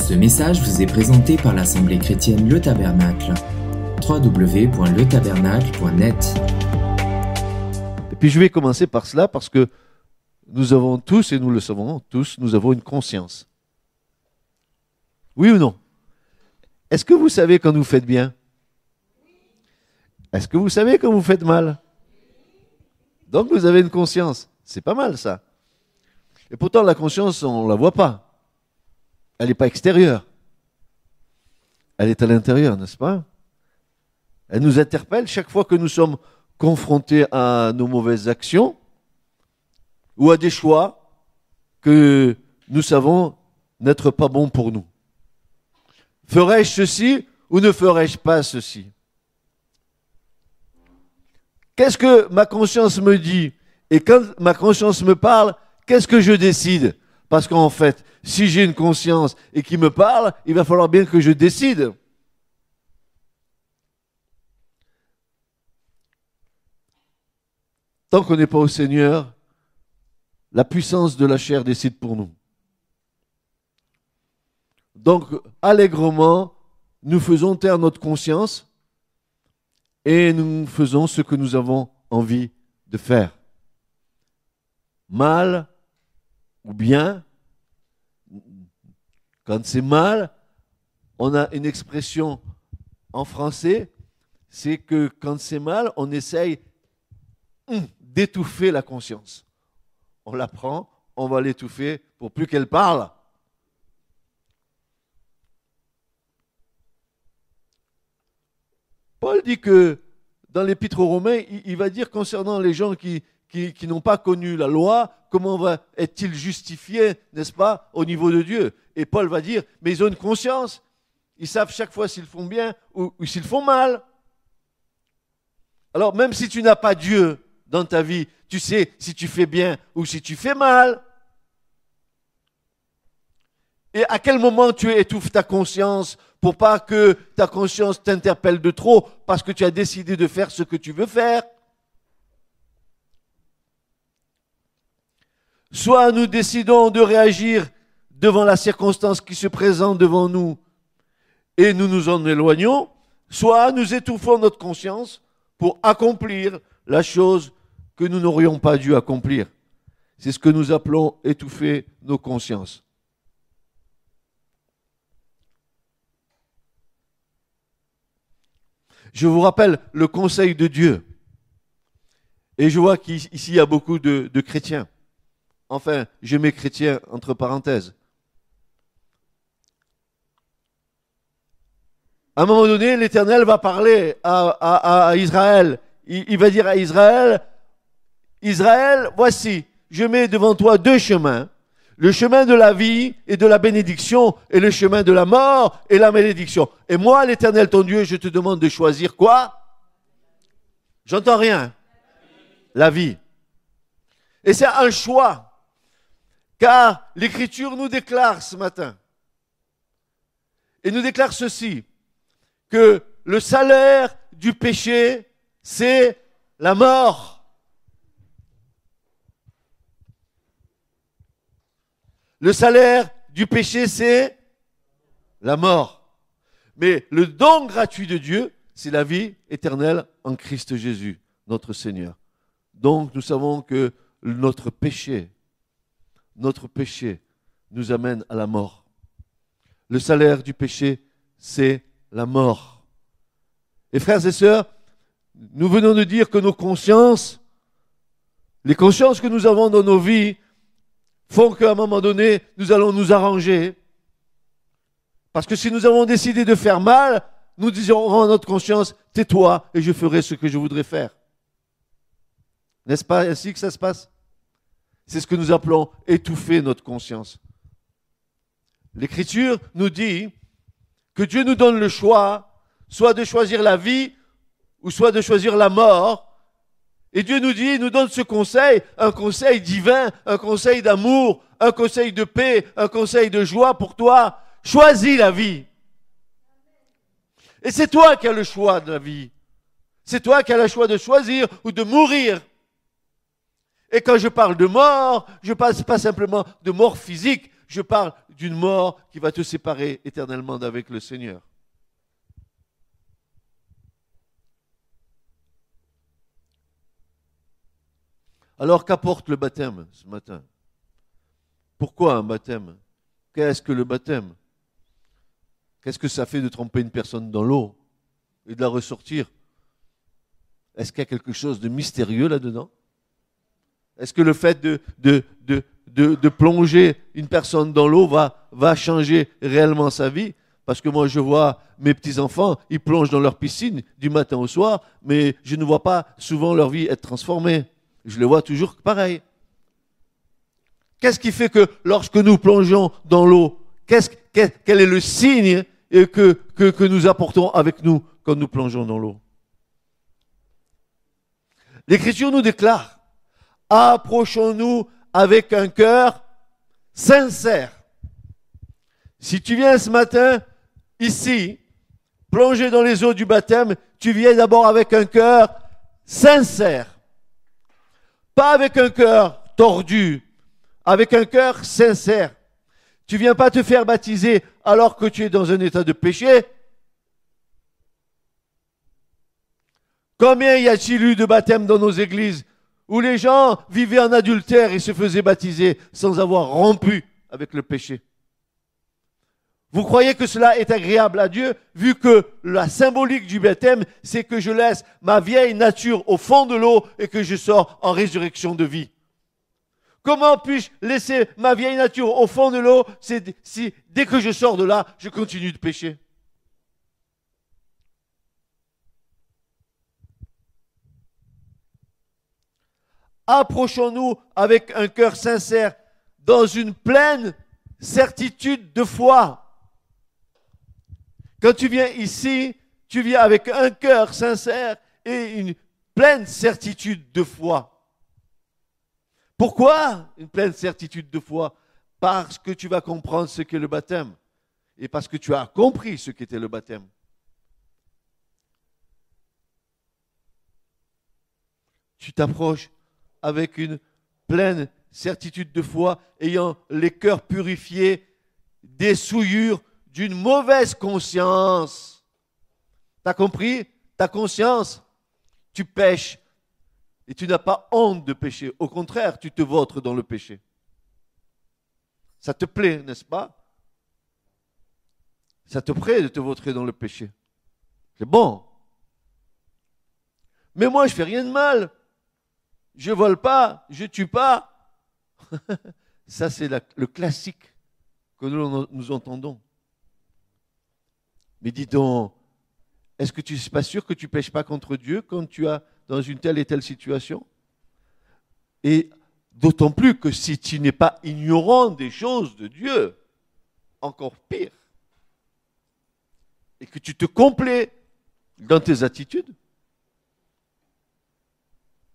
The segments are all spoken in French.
Ce message vous est présenté par l'Assemblée chrétienne Le Tabernacle. www.letabernacle.net. Et puis je vais commencer par cela parce que nous avons tous, et nous le savons tous, nous avons une conscience. Oui ou non? Est-ce que vous savez quand vous faites bien? Est-ce que vous savez quand vous faites mal? Donc vous avez une conscience. C'est pas mal ça. Et pourtant la conscience, on ne la voit pas. Elle n'est pas extérieure. Elle est à l'intérieur, n'est-ce pas? Elle nous interpelle chaque fois que nous sommes confrontés à nos mauvaises actions ou à des choix que nous savons n'être pas bons pour nous. Ferais-je ceci ou ne ferais-je pas ceci? Qu'est-ce que ma conscience me dit? Et quand ma conscience me parle, qu'est-ce que je décide? Parce qu'en fait, si j'ai une conscience et qui me parle, il va falloir bien que je décide. Tant qu'on n'est pas au Seigneur, la puissance de la chair décide pour nous. Donc, allègrement, nous faisons taire notre conscience et nous faisons ce que nous avons envie de faire. Mal ou bien, quand c'est mal, on a une expression en français, c'est que quand c'est mal, on essaye d'étouffer la conscience. On la prend, on va l'étouffer pour plus qu'elle parle. Paul dit que dans l'Épître aux Romains, il va dire concernant les gens qui n'ont pas connu la loi, comment est-il justifié, n'est-ce pas, au niveau de Dieu? Et Paul va dire, mais ils ont une conscience. Ils savent chaque fois s'ils font bien ou s'ils font mal. Alors même si tu n'as pas Dieu dans ta vie, tu sais si tu fais bien ou si tu fais mal. Et à quel moment tu étouffes ta conscience pour pas que ta conscience t'interpelle de trop parce que tu as décidé de faire ce que tu veux faire? Soit nous décidons de réagir devant la circonstance qui se présente devant nous et nous nous en éloignons, soit nous étouffons notre conscience pour accomplir la chose que nous n'aurions pas dû accomplir. C'est ce que nous appelons étouffer nos consciences. Je vous rappelle le conseil de Dieu. Et je vois qu'ici, il y a beaucoup de chrétiens. Enfin, je mets chrétiens entre parenthèses. À un moment donné, l'Éternel va parler à Israël. Il va dire à Israël, Israël, voici, je mets devant toi deux chemins. Le chemin de la vie et de la bénédiction et le chemin de la mort et la malédiction. Et moi, l'Éternel ton Dieu, je te demande de choisir quoi? J'entends rien. La vie. Et c'est un choix. Car l'Écriture nous déclare ce matin, et nous déclare ceci, que le salaire du péché, c'est la mort. Le salaire du péché, c'est la mort. Mais le don gratuit de Dieu, c'est la vie éternelle en Christ Jésus, notre Seigneur. Donc nous savons que notre péché nous amène à la mort. Le salaire du péché, c'est la mort. Et frères et sœurs, nous venons de dire que nos consciences, les consciences que nous avons dans nos vies, font qu'à un moment donné, nous allons nous arranger. Parce que si nous avons décidé de faire mal, nous disons à notre conscience, tais-toi et je ferai ce que je voudrais faire. N'est-ce pas ainsi que ça se passe? C'est ce que nous appelons étouffer notre conscience. L'Écriture nous dit que Dieu nous donne le choix, soit de choisir la vie, ou soit de choisir la mort. Et Dieu il nous donne ce conseil, un conseil divin, un conseil d'amour, un conseil de paix, un conseil de joie pour toi. Choisis la vie. Et c'est toi qui as le choix de la vie. C'est toi qui as le choix de choisir ou de mourir. Et quand je parle de mort, je ne parle pas simplement de mort physique, Je parle d'une mort qui va te séparer éternellement d'avec le Seigneur. Alors qu'apporte le baptême ce matin? Pourquoi un baptême? Qu'est-ce que le baptême? Qu'est-ce que ça fait de tremper une personne dans l'eau et de la ressortir? Est-ce qu'il y a quelque chose de mystérieux là-dedans? Est-ce que le fait de plonger une personne dans l'eau va changer réellement sa vie? Parce que moi, je vois mes petits-enfants, ils plongent dans leur piscine du matin au soir, mais je ne vois pas souvent leur vie être transformée. Je les vois toujours pareil. Qu'est-ce qui fait que lorsque nous plongeons dans l'eau, quel est le signe que nous apportons avec nous quand nous plongeons dans l'eau? L'Écriture nous déclare, approchons-nous avec un cœur sincère. Si tu viens ce matin, ici, plonger dans les eaux du baptême, tu viens d'abord avec un cœur sincère. Pas avec un cœur tordu, avec un cœur sincère. Tu viens pas te faire baptiser alors que tu es dans un état de péché. Combien y a-t-il eu de baptêmes dans nos églises où les gens vivaient en adultère et se faisaient baptiser sans avoir rompu avec le péché? Vous croyez que cela est agréable à Dieu, vu que la symbolique du baptême, c'est que je laisse ma vieille nature au fond de l'eau et que je sors en résurrection de vie? Comment puis-je laisser ma vieille nature au fond de l'eau si dès que je sors de là, je continue de pécher? Approchons-nous avec un cœur sincère, dans une pleine certitude de foi. Quand tu viens ici, tu viens avec un cœur sincère et une pleine certitude de foi. Pourquoi une pleine certitude de foi? Parce que tu vas comprendre ce qu'est le baptême et parce que tu as compris ce qu'était le baptême. Tu t'approches avec une pleine certitude de foi, ayant les cœurs purifiés des souillures d'une mauvaise conscience. T'as compris? Ta conscience, tu pèches et tu n'as pas honte de pécher. Au contraire, tu te vautres dans le péché. Ça te plaît, n'est-ce pas? Ça te plaît de te vautrer dans le péché. C'est bon. Mais moi, je fais rien de mal. Je vole pas, je tue pas. Ça, c'est le classique que nous entendons. Mais dis donc, est-ce que tu n'es pas sûr que tu ne pêches pas contre Dieu quand tu es dans une telle et telle situation? Et d'autant plus que si tu n'es pas ignorant des choses de Dieu, encore pire. Et que tu te complais dans tes attitudes.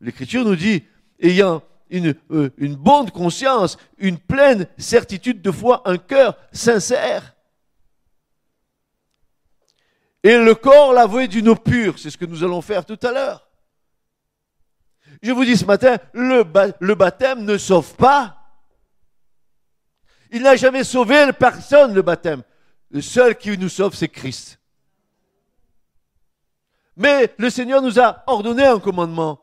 L'Écriture nous dit, ayant une bonne conscience, une pleine certitude de foi, un cœur sincère. Et le corps lavé d'une eau pure, c'est ce que nous allons faire tout à l'heure. Je vous dis ce matin, le baptême ne sauve pas. Il n'a jamais sauvé personne, le baptême. Le seul qui nous sauve, c'est Christ. Mais le Seigneur nous a ordonné un commandement.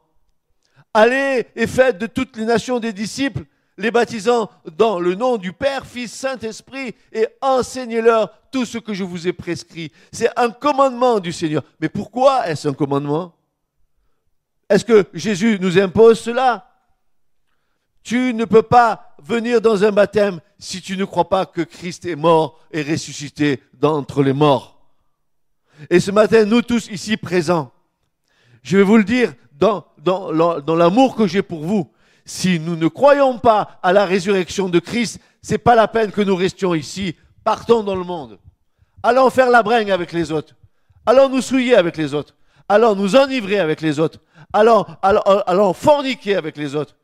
Allez et faites de toutes les nations des disciples, les baptisant dans le nom du Père, Fils, Saint-Esprit, et enseignez-leur tout ce que je vous ai prescrit. C'est un commandement du Seigneur. Mais pourquoi est-ce un commandement? Est-ce que Jésus nous impose cela? Tu ne peux pas venir dans un baptême si tu ne crois pas que Christ est mort et ressuscité d'entre les morts. Et ce matin, nous tous ici présents, je vais vous le dire dans l'amour que j'ai pour vous, si nous ne croyons pas à la résurrection de Christ, c'est pas la peine que nous restions ici. Partons dans le monde. Allons faire la bringue avec les autres. Allons nous souiller avec les autres. Allons nous enivrer avec les autres. Allons forniquer avec les autres.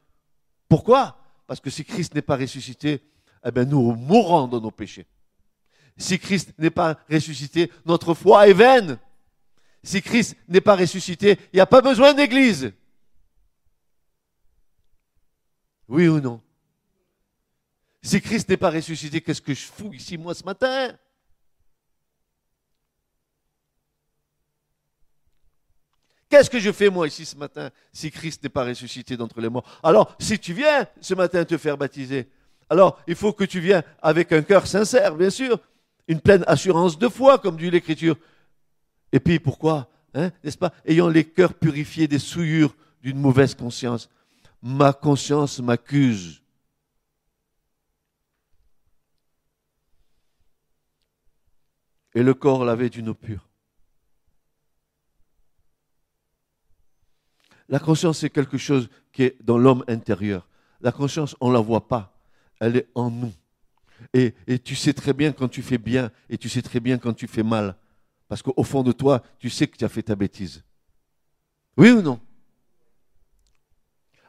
Pourquoi? Parce que si Christ n'est pas ressuscité, eh bien nous mourrons dans nos péchés. Si Christ n'est pas ressuscité, notre foi est vaine. Si Christ n'est pas ressuscité, il n'y a pas besoin d'église. Oui ou non? Si Christ n'est pas ressuscité, qu'est-ce que je fous ici, moi, ce matin? Qu'est-ce que je fais, moi, ici, ce matin, si Christ n'est pas ressuscité d'entre les morts? Alors, si tu viens ce matin te faire baptiser, alors il faut que tu viennes avec un cœur sincère, bien sûr, une pleine assurance de foi, comme dit l'Écriture. Et puis, pourquoi? N'est-ce pas? Ayant les cœurs purifiés des souillures d'une mauvaise conscience. Ma conscience m'accuse. Et le corps lavé d'une eau pure. La conscience, c'est quelque chose qui est dans l'homme intérieur. La conscience, on ne la voit pas. Elle est en nous. Et tu sais très bien quand tu fais bien et tu sais très bien quand tu fais mal. Parce qu'au fond de toi, tu sais que tu as fait ta bêtise. Oui ou non?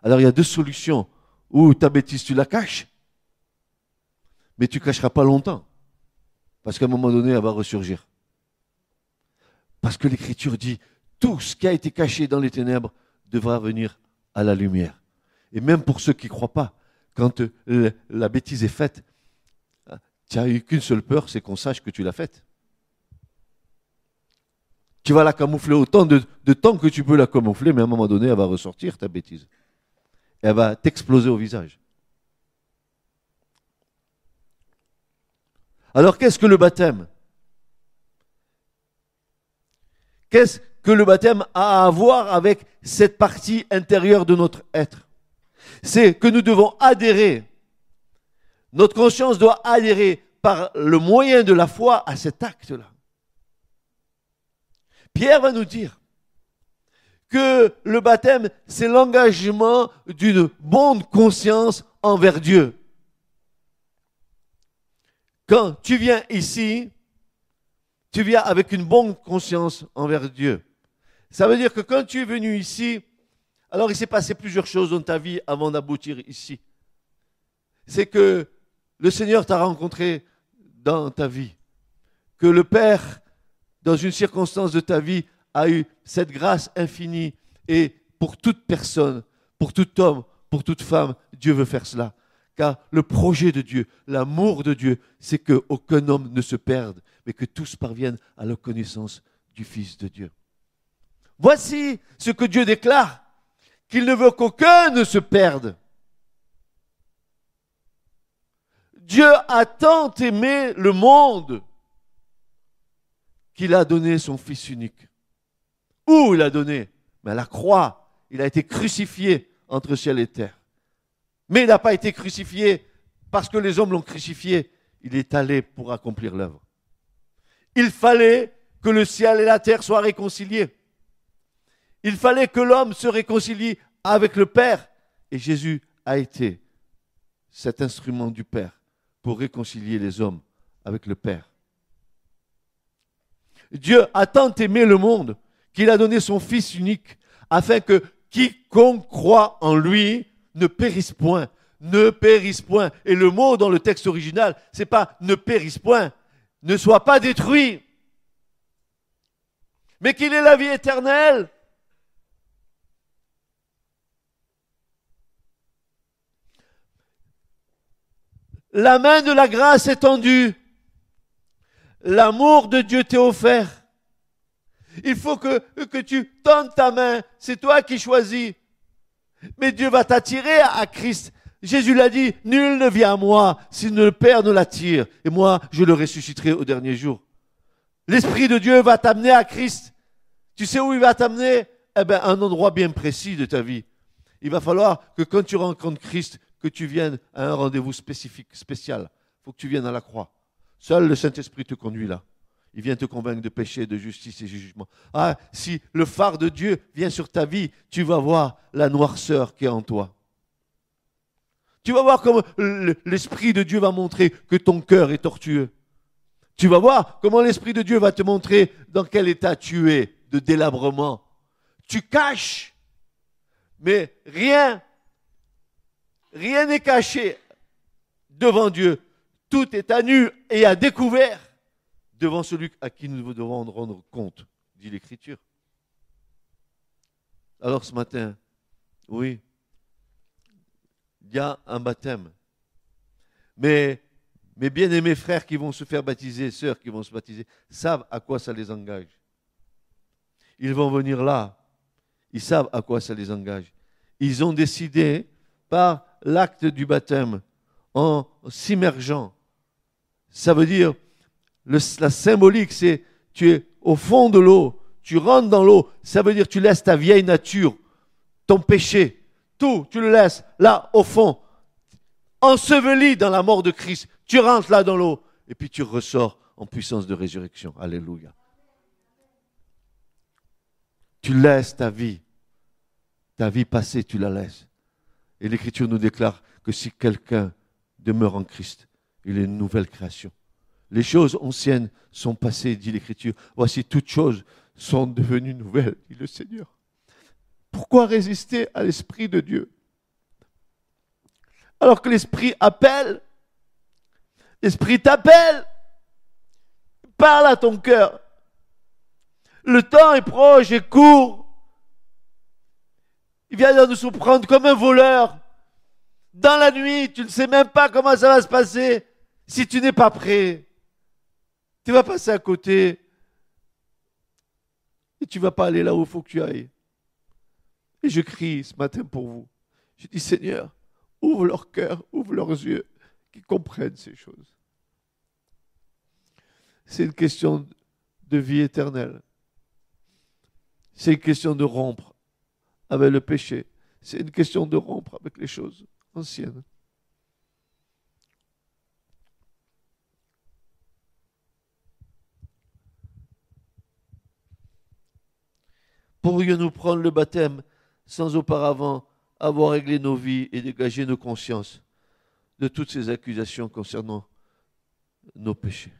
Alors il y a deux solutions. Ou ta bêtise, tu la caches, mais tu ne cacheras pas longtemps. Parce qu'à un moment donné, elle va ressurgir. Parce que l'Écriture dit, tout ce qui a été caché dans les ténèbres devra venir à la lumière. Et même pour ceux qui ne croient pas, quand la bêtise est faite, tu n'as eu qu'une seule peur, c'est qu'on sache que tu l'as faite. Tu vas la camoufler autant de temps que tu peux la camoufler, mais à un moment donné, elle va ressortir, ta bêtise. Elle va t'exploser au visage. Alors, qu'est-ce que le baptême? Qu'est-ce que le baptême a à voir avec cette partie intérieure de notre être? C'est que nous devons adhérer. Notre conscience doit adhérer par le moyen de la foi à cet acte-là. Pierre va nous dire que le baptême, c'est l'engagement d'une bonne conscience envers Dieu. Quand tu viens ici, tu viens avec une bonne conscience envers Dieu. Ça veut dire que quand tu es venu ici, alors il s'est passé plusieurs choses dans ta vie avant d'aboutir ici. C'est que le Seigneur t'a rencontré dans ta vie. Que le Père, dans une circonstance de ta vie, a eu cette grâce infinie. Et pour toute personne, pour tout homme, pour toute femme, Dieu veut faire cela. Car le projet de Dieu, l'amour de Dieu, c'est qu'aucun homme ne se perde, mais que tous parviennent à la connaissance du Fils de Dieu. Voici ce que Dieu déclare, qu'il ne veut qu'aucun ne se perde. Dieu a tant aimé le monde qu'il a donné son Fils unique. Où il a donné? Mais à la croix, il a été crucifié entre ciel et terre. Mais il n'a pas été crucifié parce que les hommes l'ont crucifié. Il est allé pour accomplir l'œuvre. Il fallait que le ciel et la terre soient réconciliés. Il fallait que l'homme se réconcilie avec le Père. Et Jésus a été cet instrument du Père pour réconcilier les hommes avec le Père. Dieu a tant aimé le monde qu'il a donné son Fils unique afin que quiconque croit en lui ne périsse point. Ne périsse point. Et le mot dans le texte original, c'est pas ne périsse point, ne soit pas détruit, mais qu'il ait la vie éternelle. La main de la grâce est tendue. L'amour de Dieu t'est offert. Il faut que tu tentes ta main. C'est toi qui choisis. Mais Dieu va t'attirer à Christ. Jésus l'a dit, nul ne vient à moi si le Père ne l'attire. Et moi, je le ressusciterai au dernier jour. L'Esprit de Dieu va t'amener à Christ. Tu sais où il va t'amener? Eh bien, un endroit bien précis de ta vie. Il va falloir que quand tu rencontres Christ, que tu viennes à un rendez-vous spécifique, spécial. Il faut que tu viennes à la croix. Seul le Saint-Esprit te conduit là. Il vient te convaincre de péché, de justice et de jugement. Ah, si le phare de Dieu vient sur ta vie, tu vas voir la noirceur qui est en toi. Tu vas voir comment l'Esprit de Dieu va montrer que ton cœur est tortueux. Tu vas voir comment l'Esprit de Dieu va te montrer dans quel état tu es de délabrement. Tu caches, mais rien n'est caché devant Dieu. Tout est à nu et à découvert devant celui à qui nous devons rendre compte, dit l'Écriture. Alors ce matin, oui, il y a un baptême. Mais mes bien-aimés frères qui vont se faire baptiser, sœurs qui vont se baptiser, savent à quoi ça les engage. Ils vont venir là. Ils savent à quoi ça les engage. Ils ont décidé, par l'acte du baptême, en s'immergeant. Ça veut dire, la symbolique, c'est tu es au fond de l'eau, tu rentres dans l'eau. Ça veut dire tu laisses ta vieille nature, ton péché, tout, tu le laisses là au fond, enseveli dans la mort de Christ. Tu rentres là dans l'eau et puis tu ressors en puissance de résurrection. Alléluia. Tu laisses ta vie passée, tu la laisses. Et l'Écriture nous déclare que si quelqu'un demeure en Christ, il est une nouvelle création. Les choses anciennes sont passées, dit l'Écriture. Voici, toutes choses sont devenues nouvelles, dit le Seigneur. Pourquoi résister à l'Esprit de Dieu? Alors que l'Esprit appelle, l'Esprit t'appelle, parle à ton cœur. Le temps est proche et court. Il vient de se prendre comme un voleur. Dans la nuit, tu ne sais même pas comment ça va se passer. Si tu n'es pas prêt, tu vas passer à côté. Et tu ne vas pas aller là où il faut que tu ailles. Et je crie ce matin pour vous. Je dis, Seigneur, ouvre leur cœur, ouvre leurs yeux, qu'ils comprennent ces choses. C'est une question de vie éternelle. C'est une question de rompre avec le péché. C'est une question de rompre avec les choses anciennes. Pourrions-nous prendre le baptême sans auparavant avoir réglé nos vies et dégager nos consciences de toutes ces accusations concernant nos péchés?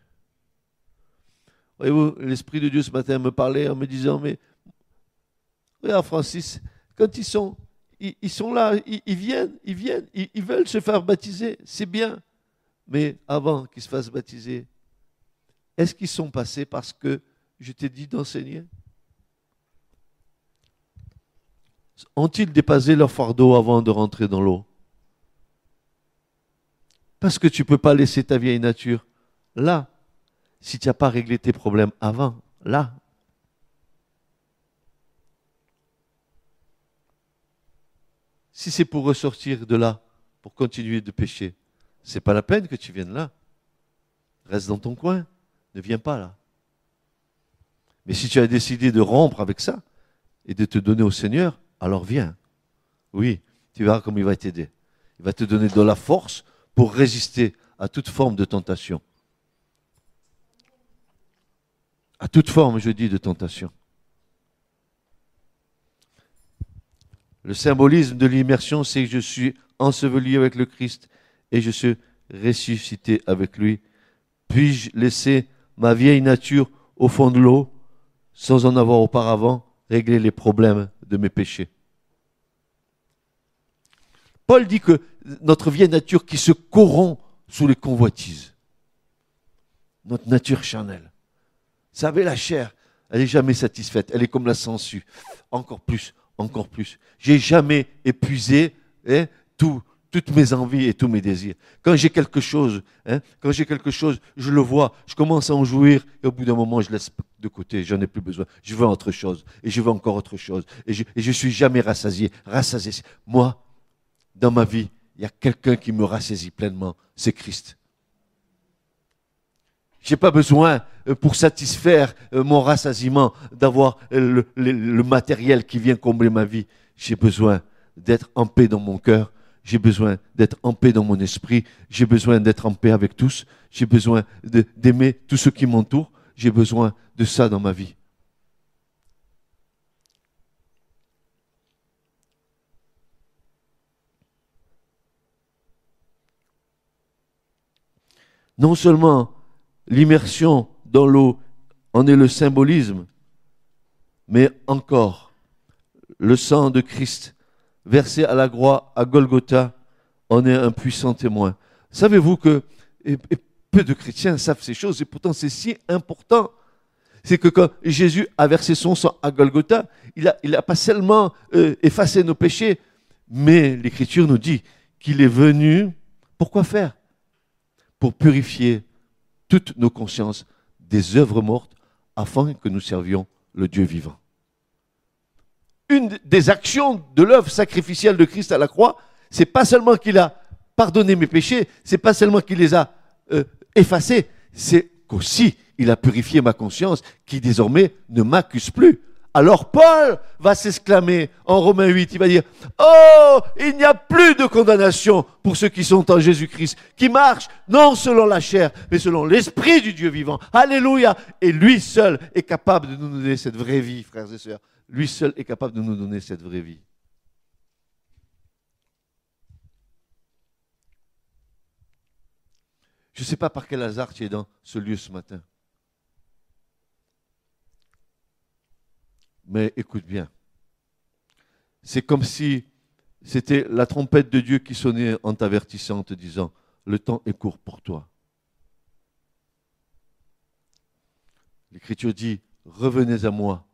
Voyez-vous, l'Esprit de Dieu ce matin me parlait en me disant, mais regarde Francis, quand ils sont là, ils viennent, ils veulent se faire baptiser, c'est bien. Mais avant qu'ils se fassent baptiser, est-ce qu'ils sont passés parce que je t'ai dit d'enseigner? Ont-ils dépassé leur fardeau avant de rentrer dans l'eau? Parce que tu ne peux pas laisser ta vieille nature là, si tu n'as pas réglé tes problèmes avant, là. Si c'est pour ressortir de là, pour continuer de pécher, ce n'est pas la peine que tu viennes là. Reste dans ton coin, ne viens pas là. Mais si tu as décidé de rompre avec ça et de te donner au Seigneur, alors viens. Oui, tu verras comme il va t'aider. Il va te donner de la force pour résister à toute forme de tentation. À toute forme, je dis, de tentation. Le symbolisme de l'immersion, c'est que je suis enseveli avec le Christ et je suis ressuscité avec lui. Puis-je laisser ma vieille nature au fond de l'eau sans en avoir auparavant réglé les problèmes de mes péchés? Paul dit que notre vieille nature qui se corrompt sous les convoitises, notre nature charnelle. Vous savez, la chair, elle n'est jamais satisfaite. Elle est comme la sangsue. Encore plus, encore plus. J'ai jamais épuisé toutes mes envies et tous mes désirs. Quand j'ai quelque chose, je le vois, je commence à en jouir et au bout d'un moment, je laisse de côté. J'en ai plus besoin. Je veux autre chose et je veux encore autre chose. Et je suis jamais rassasié. Moi, dans ma vie, il y a quelqu'un qui me rassasie pleinement. C'est Christ. Je n'ai pas besoin, pour satisfaire mon rassasiement, d'avoir le matériel qui vient combler ma vie. J'ai besoin d'être en paix dans mon cœur. J'ai besoin d'être en paix dans mon esprit. J'ai besoin d'être en paix avec tous. J'ai besoin d'aimer tous ceux qui m'entourent. J'ai besoin de ça dans ma vie. Non seulement l'immersion dans l'eau en est le symbolisme, mais encore le sang de Christ versé à la croix à Golgotha en est un puissant témoin. Savez-vous que peu de chrétiens savent ces choses et pourtant c'est si important. C'est que quand Jésus a versé son sang à Golgotha, il a pas seulement effacé nos péchés, mais l'Écriture nous dit qu'il est venu, pourquoi faire? pour purifier toutes nos consciences des œuvres mortes afin que nous servions le Dieu vivant. Une des actions de l'œuvre sacrificielle de Christ à la croix, c'est pas seulement qu'il a pardonné mes péchés, c'est pas seulement qu'il les a effacés, c'est qu'aussi il a purifié ma conscience qui désormais ne m'accuse plus. Alors Paul va s'exclamer en Romains 8, il va dire « Oh, il n'y a plus de condamnation pour ceux qui sont en Jésus-Christ, qui marchent non selon la chair, mais selon l'Esprit du Dieu vivant. Alléluia !» Et lui seul est capable de nous donner cette vraie vie, frères et sœurs. Lui seul est capable de nous donner cette vraie vie. Je ne sais pas par quel hasard tu es dans ce lieu ce matin. Mais écoute bien. C'est comme si c'était la trompette de Dieu qui sonnait en t'avertissant, en te disant « Le temps est court pour toi. » L'Écriture dit « Revenez à moi,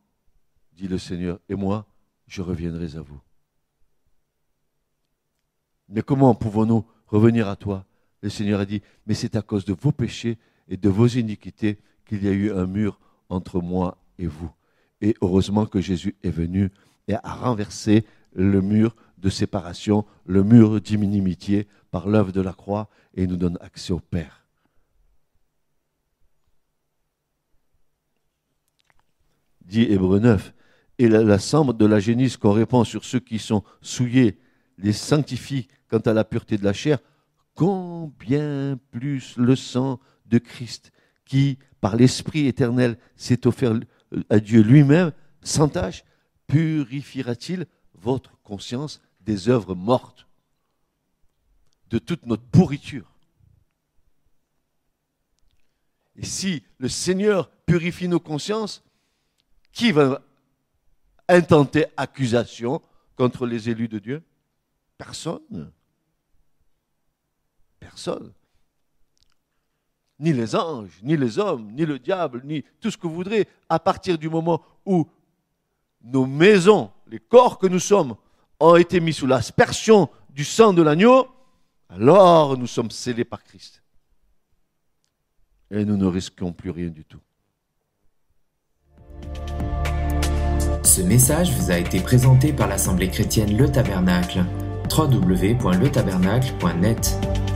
dit le Seigneur, et moi, je reviendrai à vous. » Mais comment pouvons-nous revenir à toi? Le Seigneur a dit « Mais c'est à cause de vos péchés et de vos iniquités qu'il y a eu un mur entre moi et vous. » Et heureusement que Jésus est venu et a renversé le mur de séparation, le mur d'inimitié par l'œuvre de la croix et nous donne accès au Père. Dit Hébreux 9, et la cendre de la génisse qu'on répand sur ceux qui sont souillés les sanctifie quant à la pureté de la chair, combien plus le sang de Christ qui, par l'Esprit éternel, s'est offert à Dieu lui-même, sans tâche, purifiera-t-il votre conscience des œuvres mortes, de toute notre pourriture. Et si le Seigneur purifie nos consciences, qui va intenter accusation contre les élus de Dieu? Personne. Personne. Ni les anges, ni les hommes, ni le diable, ni tout ce que vous voudrez, à partir du moment où nos maisons, les corps que nous sommes, ont été mis sous l'aspersion du sang de l'agneau, alors nous sommes scellés par Christ. Et nous ne risquons plus rien du tout. Ce message vous a été présenté par l'Assemblée chrétienne Le Tabernacle. www.letabernacle.net